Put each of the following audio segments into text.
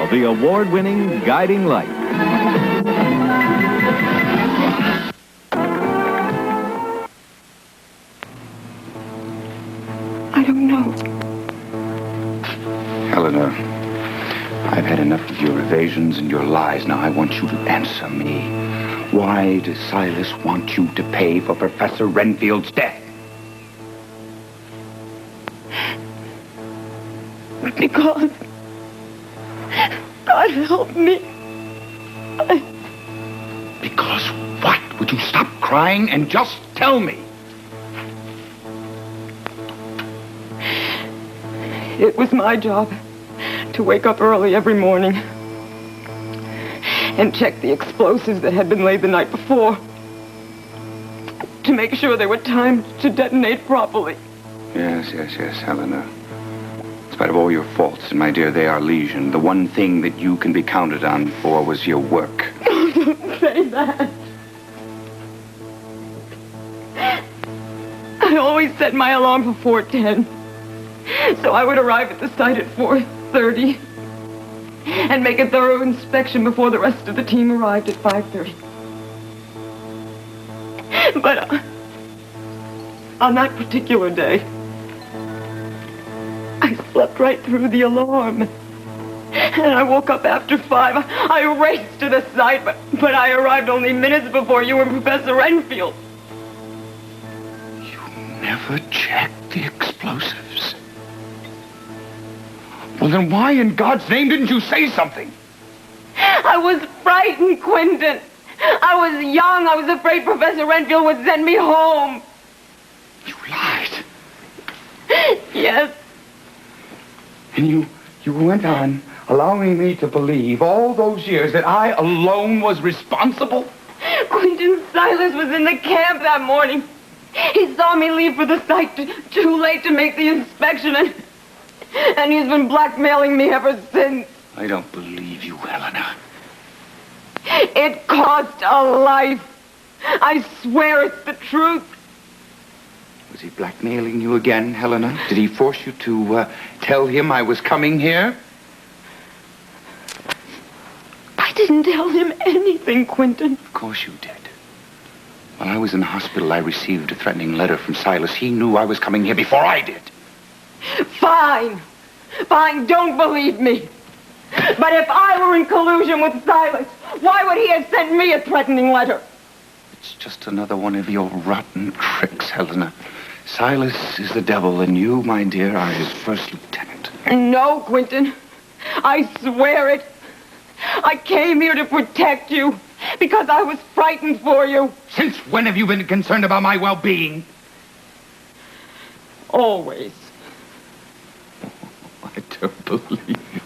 of the award-winning Guiding Light. I don't know. Helena, I've had enough of your evasions and your lies. Now I want you to answer me. Why does Silas want you to pay for Professor Renfield's death? Because God help me. Because what? Would you stop crying and just tell me? It was my job to wake up early every morning and check the explosives that had been laid the night before to make sure they were timed to detonate properly. Yes, Helena. In spite of all your faults, and my dear, they are legion, the one thing that you can be counted on for was your work. Oh, don't say that. I always set my alarm for 4:10. So I would arrive at the site at 4:30 and make a thorough inspection before the rest of the team arrived at 5:30. But on that particular day, I slept right through the alarm. And I woke up after 5. I raced to the site, but I arrived only minutes before you and Professor Renfield. You never checked the explosives. Well, then why in God's name didn't you say something? I was frightened, Quentin. I was young. I was afraid Professor Renfield would send me home. You lied. Yes. And you went on allowing me to believe all those years that I alone was responsible? Quentin, Silas was in the camp that morning. He saw me leave for the site too late to make the inspection, and he's been blackmailing me ever since. I don't believe you, Helena. It cost a life. I swear it's the truth. Was he blackmailing you again, Helena? Did he force you to tell him I was coming here? I didn't tell him anything, Quentin. Of course you did. When I was in the hospital, I received a threatening letter from Silas. He knew I was coming here before I did. Fine, don't believe me. But if I were in collusion with Silas, why would he have sent me a threatening letter? It's just another one of your rotten tricks, Helena. Silas is the devil, and you, my dear, are his first lieutenant. No, Quentin. I swear it. I came here to protect you because I was frightened for you. Since when have you been concerned about my well-being? Always. I don't believe you.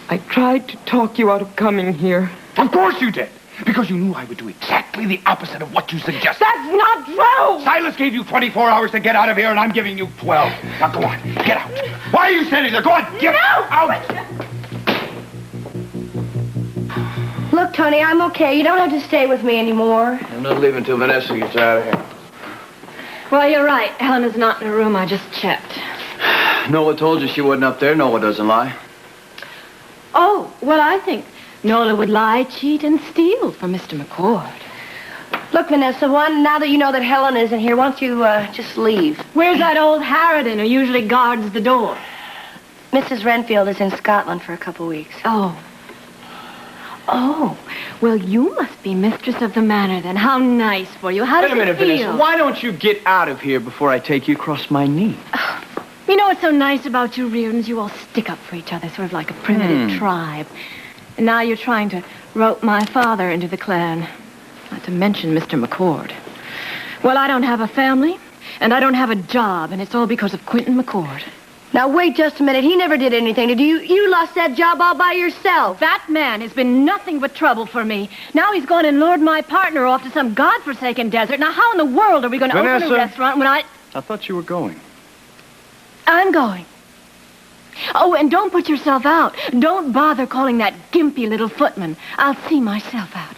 I tried to talk you out of coming here. Of course you did. Because you knew I would do exactly the opposite of what you suggested. That's not true! Silas gave you 24 hours to get out of here, and I'm giving you 12. Now, go on. Get out. Why are you standing there? Go on. Get out. Look, Tony, I'm okay. You don't have to stay with me anymore. I'm not leaving till Vanessa gets out of here. Well, you're right. Helena's not in her room. I just checked. Nola told you she wasn't up there. Nola doesn't lie. Oh, well, I think Nola would lie, cheat, and steal for Mr. McCord. Look, Vanessa, now that you know that Helena isn't here, why don't you just leave? Where's that old harridan who usually guards the door? Mrs. Renfield is in Scotland for a couple weeks. Oh, well, you must be mistress of the manor, then. How nice for you. How does Wait a minute, it feel? Vanessa. Why don't you get out of here before I take you across my knee? You know what's so nice about you Reardons? You all stick up for each other, sort of like a primitive tribe. And now you're trying to rope my father into the clan. Not to mention Mr. McCord. Well, I don't have a family, and I don't have a job, and it's all because of Quentin McCord. Now, wait just a minute. He never did anything to you. You lost that job all by yourself. That man has been nothing but trouble for me. Now he's gone and lured my partner off to some godforsaken desert. Now, how in the world are we going to open a restaurant when I thought you were going. I'm going. Oh, and don't put yourself out. Don't bother calling that gimpy little footman. I'll see myself out.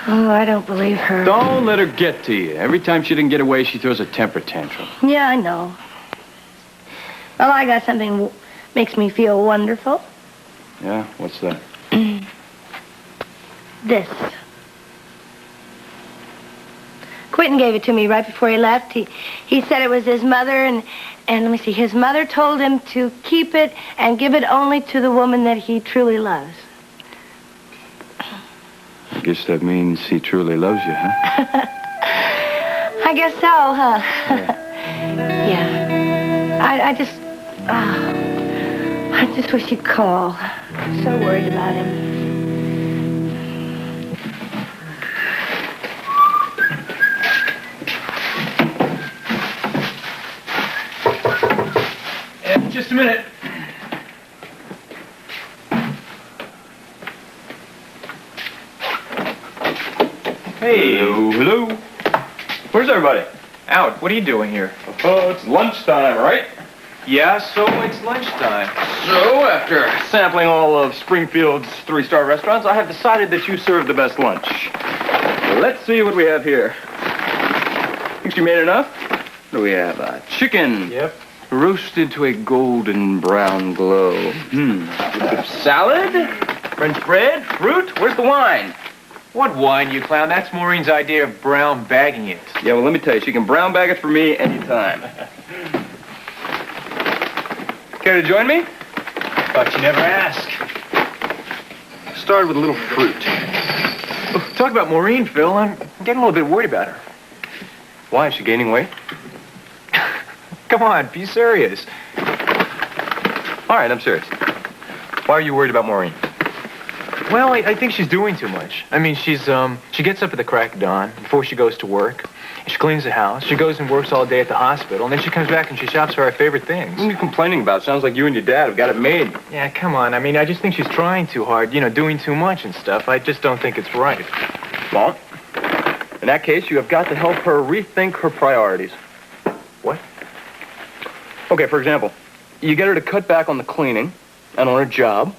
Oh, I don't believe her. Don't let her get to you. Every time she didn't get away, she throws a temper tantrum. Yeah, I know. Well, I got something makes me feel wonderful. Yeah? What's that? This. Quentin gave it to me right before he left. He said it was his mother, and let me see, his mother told him to keep it and give it only to the woman that he truly loves. I guess that means he truly loves you, huh? I guess so, huh? Yeah. I just wish he'd call. I'm so worried about him. Just a minute. Hey. Hello. Where's everybody? Out. What are you doing here? Oh, it's lunchtime, right? Yeah, so it's lunchtime. So, after sampling all of Springfield's three-star restaurants, I have decided that you serve the best lunch. Let's see what we have here. Think you made enough? What do we have? Chicken. Yep. Roasted to a golden brown glow. A little bit of salad, French bread, fruit. Where's the wine? What wine, you clown? That's Maureen's idea of brown bagging it. Yeah, well, let me tell you, she can brown bag it for me anytime. Care to join me? Thought you never asked. Started with a little fruit. Oh, talk about Maureen, Phil. I'm getting a little bit worried about her. Why, is she gaining weight? Come on, be serious. All right, I'm serious. Why are you worried about Maureen? Well, I think she's doing too much. I mean, she gets up at the crack of dawn before she goes to work. She cleans the house. She goes and works all day at the hospital, and then she comes back and she shops for our favorite things. What are you complaining about? Sounds like you and your dad have got it made. Yeah, come on. I mean, I just think she's trying too hard, doing too much and stuff. I just don't think it's right. Well, in that case, you have got to help her rethink her priorities. What? Okay, for example, you get her to cut back on the cleaning and on her job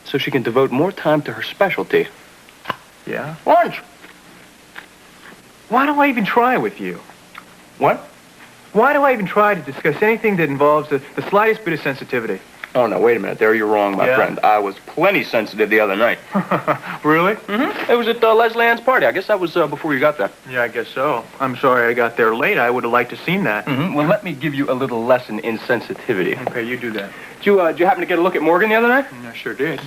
so she can devote more time to her specialty. Yeah? Lunch. Why do I even try with you? What? Why do I even try to discuss anything that involves the slightest bit of sensitivity? Oh, no, wait a minute. There you're wrong, my Yeah? friend. I was plenty sensitive the other night. Really? Mm-hmm. It was at Leslie Ann's party. I guess that was before you got there. Yeah, I guess so. I'm sorry I got there late. I would have liked to seen that. Mm-hmm. Well, let me give you a little lesson in sensitivity. Okay, you do that. Did you happen to get a look at Morgan the other night? I sure did.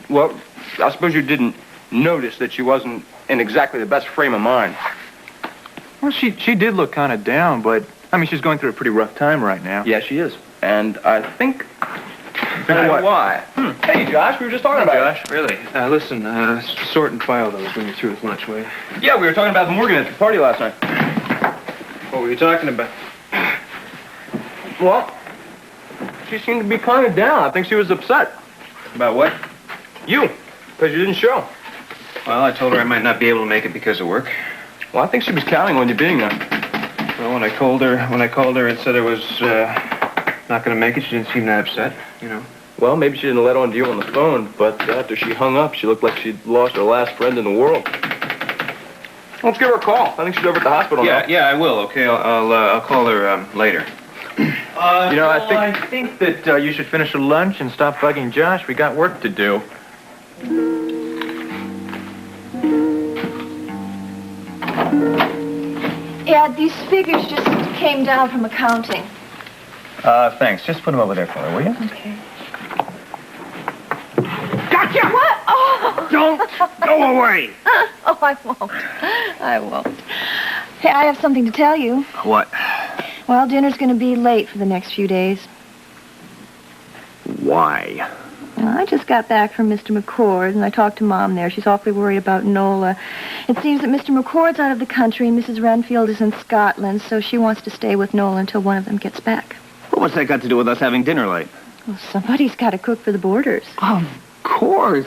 Well, I suppose you didn't notice that she wasn't in exactly the best frame of mind. Well, she did look kind of down, but, I mean, she's going through a pretty rough time right now. Yeah, she is. And I think... What? Why? Hey, Josh, we were just talking about Josh, really? Listen, sort and file those when you're through with lunch, will you? it. Yeah, we were talking about Morgan at the party last night. What were you talking about? Well, she seemed to be kind of down. I think she was upset. About what? You, because you didn't show. Well, I told her I might not be able to make it because of work. Well, I think she was counting on you being there. Well, when I called her and said I was not going to make it, she didn't seem that upset, Well, maybe she didn't let on to you on the phone, but after she hung up, she looked like she'd lost her last friend in the world. Let's give her a call. I think she's over at the hospital now. Yeah, I will. Okay, I'll call her later. I think that you should finish your lunch and stop bugging Josh. We got work to do. Yeah, these figures just came down from accounting. Thanks. Just put them over there for her, will you? Okay. Gotcha! What? Oh! Don't go away! Oh, I won't. I won't. Hey, I have something to tell you. What? Well, dinner's going to be late for the next few days. Why? Well, I just got back from Mr. McCord's, and I talked to Mom there. She's awfully worried about Nola. It seems that Mr. McCord's out of the country, and Mrs. Renfield is in Scotland, so she wants to stay with Nola until one of them gets back. Well, what's that got to do with us having dinner late? Well, somebody's got to cook for the boarders. Of course.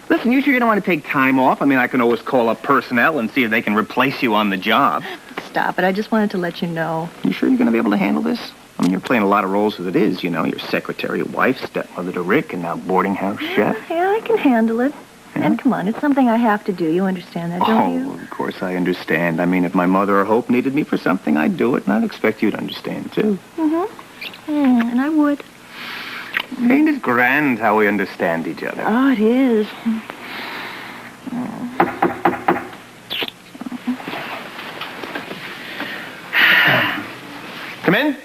Listen, you sure you don't want to take time off? I mean, I can always call up personnel and see if they can replace you on the job. Stop it. I just wanted to let you know. You sure you're going to be able to handle this? I mean, you're playing a lot of roles as it is, Your secretary, wife, stepmother to Rick, and now boarding house chef. Yeah, I can handle it. And come on, it's something I have to do. You understand that, don't you? Oh, of course I understand. I mean, if my mother or Hope needed me for something, I'd do it, and I'd expect you to understand, too. And I would. Ain't it grand how we understand each other? Oh, it is. Come in.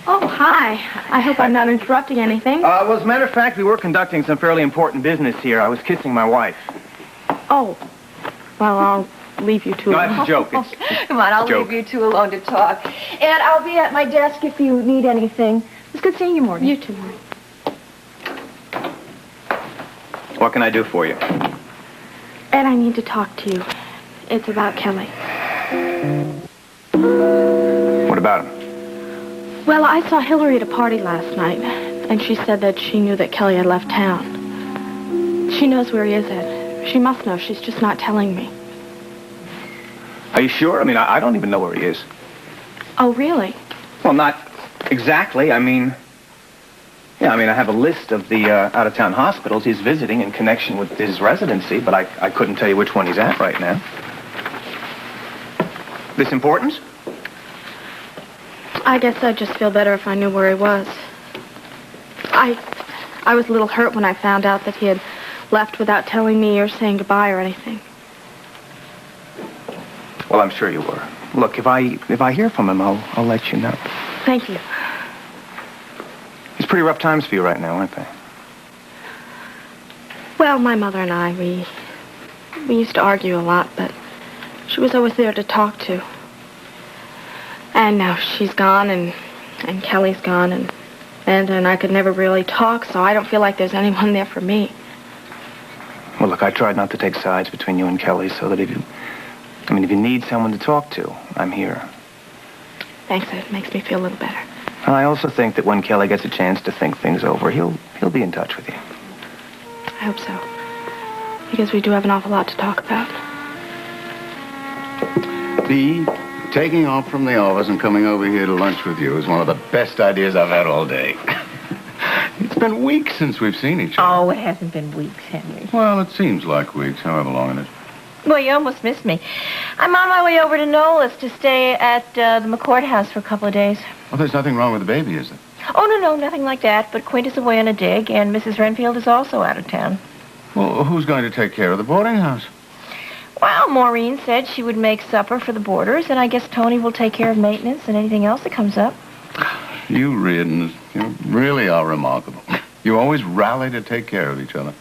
Oh, hi. I hope I'm not interrupting anything. Well, as a matter of fact, we were conducting some fairly important business here. I was kissing my wife. Oh. Well, I'll leave you two No, alone. that's a joke. It's Come on, I'll joke. leave you two alone to talk. And I'll be at my desk if you need anything. It's good seeing you, Morgan. You too, Morgan. What can I do for you? Ed, I need to talk to you. It's about Kelly. What about him? Well, I saw Hillary at a party last night, and she said that she knew that Kelly had left town. She knows where he is, Ed. She must know. She's just not telling me. Are you sure? I mean, I don't even know where he is. Oh, really? Well, not exactly. I mean, I have a list of the out-of-town hospitals he's visiting in connection with his residency, but I couldn't tell you which one he's at right now. This important? I guess I'd just feel better if I knew where he was. I was a little hurt when I found out that he had left without telling me or saying goodbye or anything. Well, I'm sure you were. Look, if I hear from him, I'll let you know. Thank you. It's pretty rough times for you right now, aren't they? Well, my mother and I, we used to argue a lot, but she was always there to talk to. And now she's gone, and Kelly's gone, and I could never really talk, so I don't feel like there's anyone there for me. Well, look, I tried not to take sides between you and Kelly, so that if you need someone to talk to, I'm here. Thanks, it makes me feel a little better. And I also think that when Kelly gets a chance to think things over, he'll be in touch with you. I hope so. Because we do have an awful lot to talk about. Bea, taking off from the office and coming over here to lunch with you is one of the best ideas I've had all day. It's been weeks since we've seen each other. Oh, it hasn't been weeks, Henry. Well, it seems like weeks, however long it is. Well, you almost missed me. I'm on my way over to Nola's to stay at the McCord house for a couple of days. Well, there's nothing wrong with the baby, is there? Oh, no, nothing like that. But Quint is away on a dig, and Mrs. Renfield is also out of town. Well, who's going to take care of the boarding house? Well, Maureen said she would make supper for the boarders, and I guess Tony will take care of maintenance and anything else that comes up. You Reardons, you really are remarkable. You always rally to take care of each other.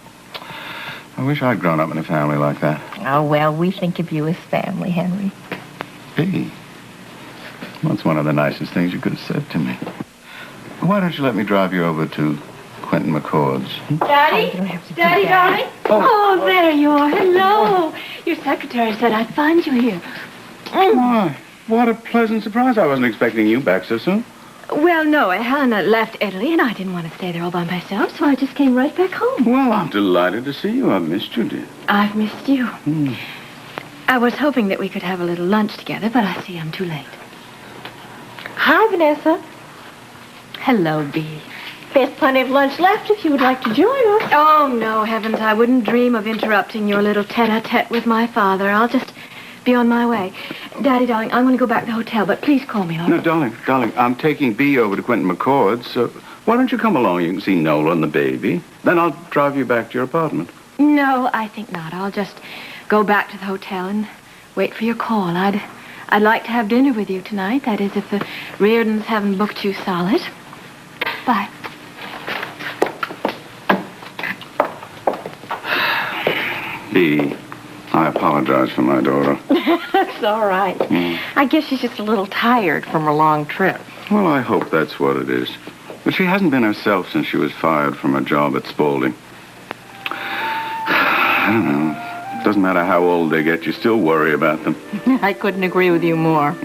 I wish I'd grown up in a family like that. Oh, well, we think of you as family, Henry. Bea, that's one of the nicest things you could have said to me. Why don't you let me drive you over to Quentin McCord's? Daddy? Daddy, darling? Oh, there you are. Hello. Your secretary said I'd find you here. Why, what a pleasant surprise. I wasn't expecting you back so soon. Well, no, Helena left Italy, and I didn't want to stay there all by myself, so I just came right back home. Well, I'm delighted to see you. I've missed you, dear. I've missed you. I was hoping that we could have a little lunch together, but I see I'm too late. Hi, Vanessa. Hello, Bea. There's plenty of lunch left if you would like to join us. Oh, no, heavens, I wouldn't dream of interrupting your little tete-a-tete with my father. I'll just be on my way. Daddy, darling, I'm going to go back to the hotel, but please call me, all No, right? darling, I'm taking Bea over to Quentin McCord's, so why don't you come along? You can see Nola and the baby. Then I'll drive you back to your apartment. No, I think not. I'll just go back to the hotel and wait for your call. I'd like to have dinner with you tonight. That is, if the Reardons haven't booked you solid. Bye. Bea, I apologize for my daughter. That's all right. I guess she's just a little tired from her long trip. Well, I hope that's what it is. But she hasn't been herself since she was fired from her job at Spaulding. I don't know. Doesn't matter how old they get, you still worry about them. I couldn't agree with you more.